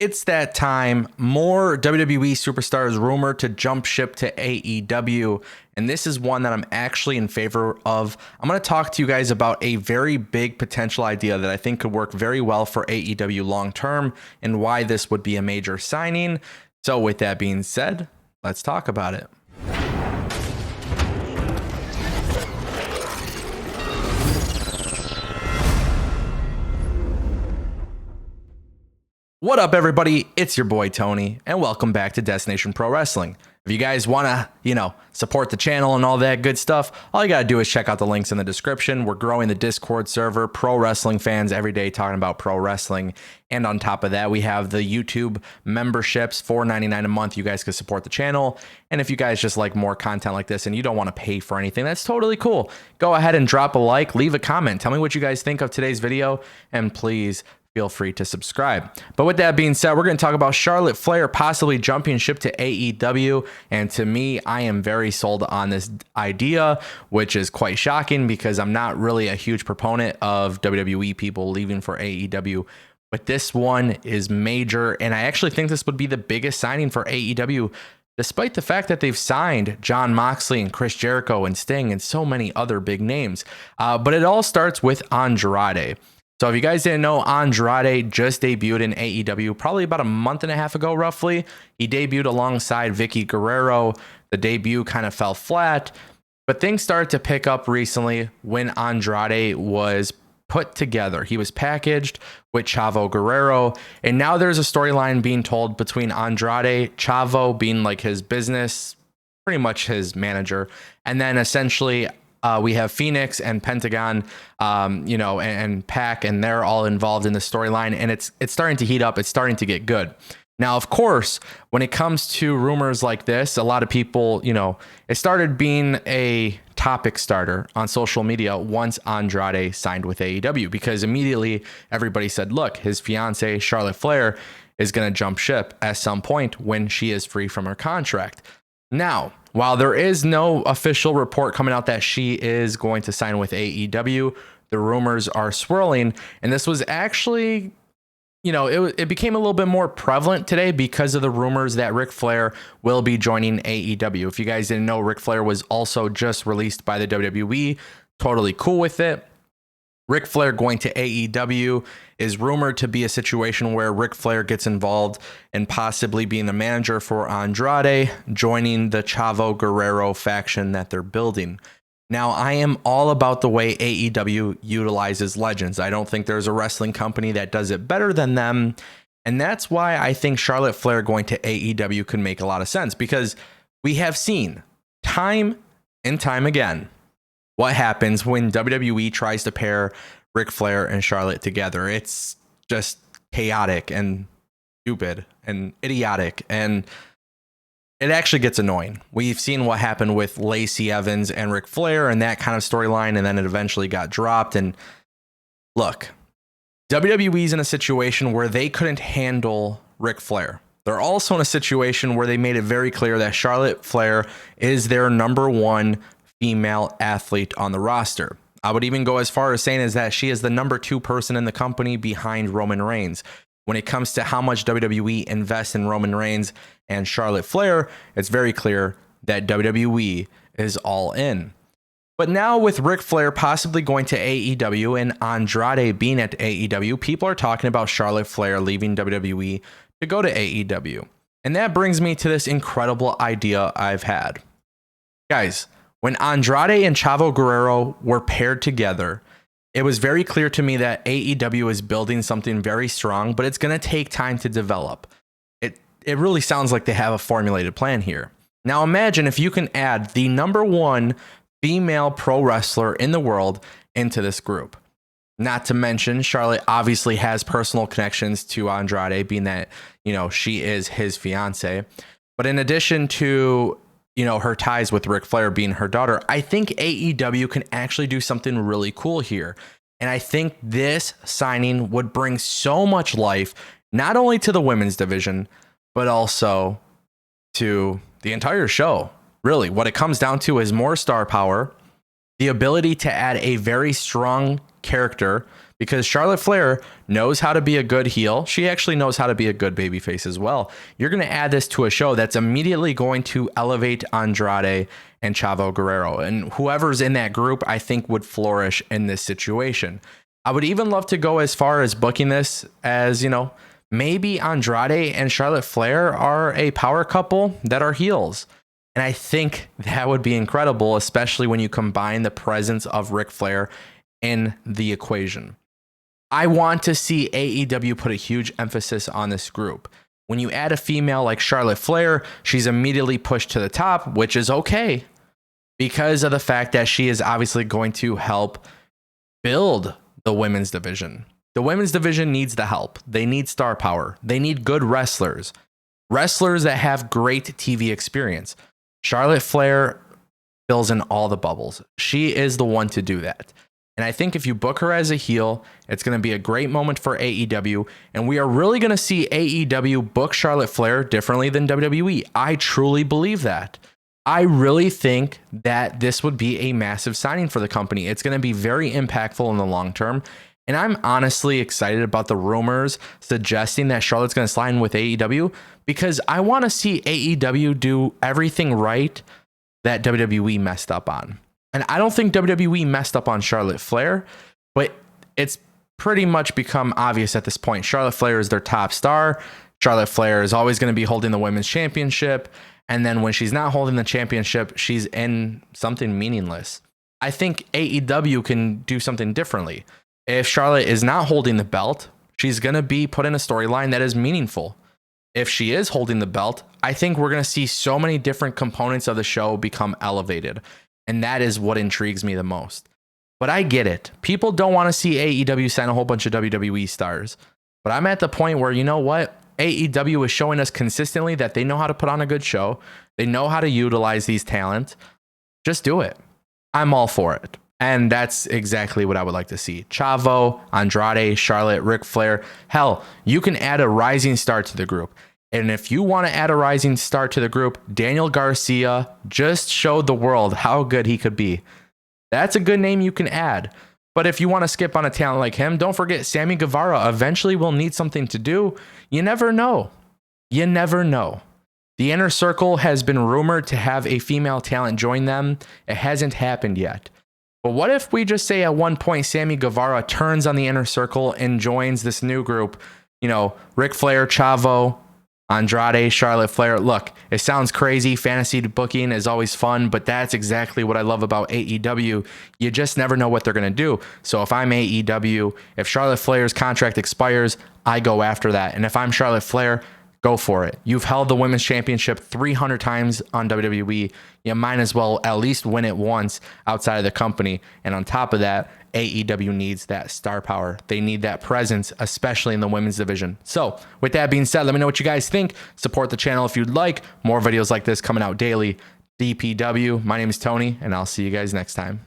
It's that time. More WWE superstars rumored to jump ship to AEW. And this is one that I'm actually in favor of. I'm going to talk to you guys about a very big potential idea that I think could work very well for AEW long term and why this would be a major signing. So with that being said, let's talk about it. What up, everybody? It's your boy Tony, and welcome back to Destination Pro Wrestling. If you guys want to, support the channel and all that good stuff, all you got to do is check out the links in the description. We're growing the Discord server, pro wrestling fans every day talking about pro wrestling. And on top of that, we have the YouTube memberships, $4.99 a month. You guys can support the channel. And if you guys just like more content like this and you don't want to pay for anything, that's totally cool. Go ahead and drop a like, leave a comment. Tell me what you guys think of today's video, and please feel free to subscribe. But with that being said, we're going to talk about Charlotte Flair possibly jumping ship to AEW. And to me, I am very sold on this idea, which is quite shocking because I'm not really a huge proponent of WWE people leaving for AEW. But this one is major. And I actually think this would be the biggest signing for AEW, despite the fact that they've signed Jon Moxley and Chris Jericho and Sting and so many other big names. But it all starts with Andrade. So if you guys didn't know, Andrade just debuted in AEW probably about a month and a half ago, roughly. He debuted alongside Vicky Guerrero. The debut kind of fell flat, but things started to pick up recently when Andrade was put together. He was packaged with Chavo Guerrero, and now there's a storyline being told between Andrade, Chavo being like his business, pretty much his manager, and then essentially we have Phoenix and Pentagon, and Pac, and they're all involved in the storyline, and it's starting to heat up. It's starting to get good. Now, of course, when it comes to rumors like this, a lot of people, it started being a topic starter on social media once Andrade signed with AEW, because immediately everybody said, look, his fiance, Charlotte Flair, is going to jump ship at some point when she is free from her contract. Now, while there is no official report coming out that she is going to sign with AEW, the rumors are swirling. And this was actually, it became a little bit more prevalent today because of the rumors that Ric Flair will be joining AEW. If you guys didn't know, Ric Flair was also just released by the WWE. Totally cool with it. Ric Flair going to AEW is rumored to be a situation where Ric Flair gets involved and possibly being the manager for Andrade, joining the Chavo Guerrero faction that they're building. Now, I am all about the way AEW utilizes legends. I don't think there's a wrestling company that does it better than them. And that's why I think Charlotte Flair going to AEW could make a lot of sense, because we have seen time and time again what happens when WWE tries to pair Ric Flair and Charlotte together. It's just chaotic and stupid and idiotic, and it actually gets annoying. We've seen what happened with Lacey Evans and Ric Flair and that kind of storyline, and then it eventually got dropped. And look, WWE's in a situation where they couldn't handle Ric Flair. They're also in a situation where they made it very clear that Charlotte Flair is their number one female athlete on the roster. I would even go as far as saying is that she is the number 2 person in the company behind Roman Reigns. When it comes to how much WWE invests in Roman Reigns and Charlotte Flair, it's very clear that WWE is all in. But now with Ric Flair possibly going to AEW and Andrade being at AEW, people are talking about Charlotte Flair leaving WWE to go to AEW. And that brings me to this incredible idea I've had. Guys, when Andrade and Chavo Guerrero were paired together, it was very clear to me that AEW is building something very strong, but it's going to take time to develop. It really sounds like they have a formulated plan here. Now imagine if you can add the number 1 female pro wrestler in the world into this group. Not to mention, Charlotte obviously has personal connections to Andrade, being that, she is his fiance. But in addition to her ties with Ric Flair being her daughter, I think AEW can actually do something really cool here. And I think this signing would bring so much life, not only to the women's division, but also to the entire show. Really, what it comes down to is more star power, the ability to add a very strong character because Charlotte Flair knows how to be a good heel. She actually knows how to be a good babyface as well. You're going to add this to a show that's immediately going to elevate Andrade and Chavo Guerrero, and whoever's in that group, I think would flourish in this situation. I would even love to go as far as booking this as, maybe Andrade and Charlotte Flair are a power couple that are heels. And I think that would be incredible, especially when you combine the presence of Ric Flair in the equation. I want to see AEW put a huge emphasis on this group. When you add a female like Charlotte Flair, she's immediately pushed to the top, which is okay, because of the fact that she is obviously going to help build the women's division. The women's division needs the help. They need star power. They need good wrestlers that have great TV experience. Charlotte Flair fills in all the bubbles. She is the one to do that. And I think if you book her as a heel, it's going to be a great moment for AEW. And we are really going to see AEW book Charlotte Flair differently than WWE. I truly believe that. I really think that this would be a massive signing for the company. It's going to be very impactful in the long term. And I'm honestly excited about the rumors suggesting that Charlotte's going to slide in with AEW, because I want to see AEW do everything right that WWE messed up on. And I don't think WWE messed up on Charlotte Flair, but it's pretty much become obvious at this point. Charlotte Flair is their top star. Charlotte Flair is always going to be holding the women's championship. And then when she's not holding the championship, she's in something meaningless. I think AEW can do something differently. If Charlotte is not holding the belt, she's going to be put in a storyline that is meaningful. If she is holding the belt, I think we're going to see so many different components of the show become elevated. And that is what intrigues me the most. But I get it. People don't want to see AEW sign a whole bunch of WWE stars. But I'm at the point where, you know what? AEW is showing us consistently that they know how to put on a good show. They know how to utilize these talent. Just do it. I'm all for it. And that's exactly what I would like to see. Chavo, Andrade, Charlotte, Ric Flair. Hell, you can add a rising star to the group. And if you want to add a rising star to the group, Daniel Garcia just showed the world how good he could be. That's a good name you can add. But if you want to skip on a talent like him, don't forget Sammy Guevara eventually will need something to do. You never know. You never know. The Inner Circle has been rumored to have a female talent join them. It hasn't happened yet. But what if we just say at one point Sammy Guevara turns on the Inner Circle and joins this new group? Ric Flair, Chavo, Andrade, Charlotte Flair. Look, it sounds crazy. Fantasy booking is always fun, but that's exactly what I love about AEW. You just never know what they're going to do. So if I'm AEW, if Charlotte Flair's contract expires, I go after that. And if I'm Charlotte Flair, go for it. You've held the women's championship 300 times on WWE. You might as well at least win it once outside of the company. And on top of that, AEW needs that star power. They need that presence, especially in the women's division. So with that being said, let me know what you guys think. Support the channel if you'd like. More videos like this coming out daily. DPW. My name is Tony, and I'll see you guys next time.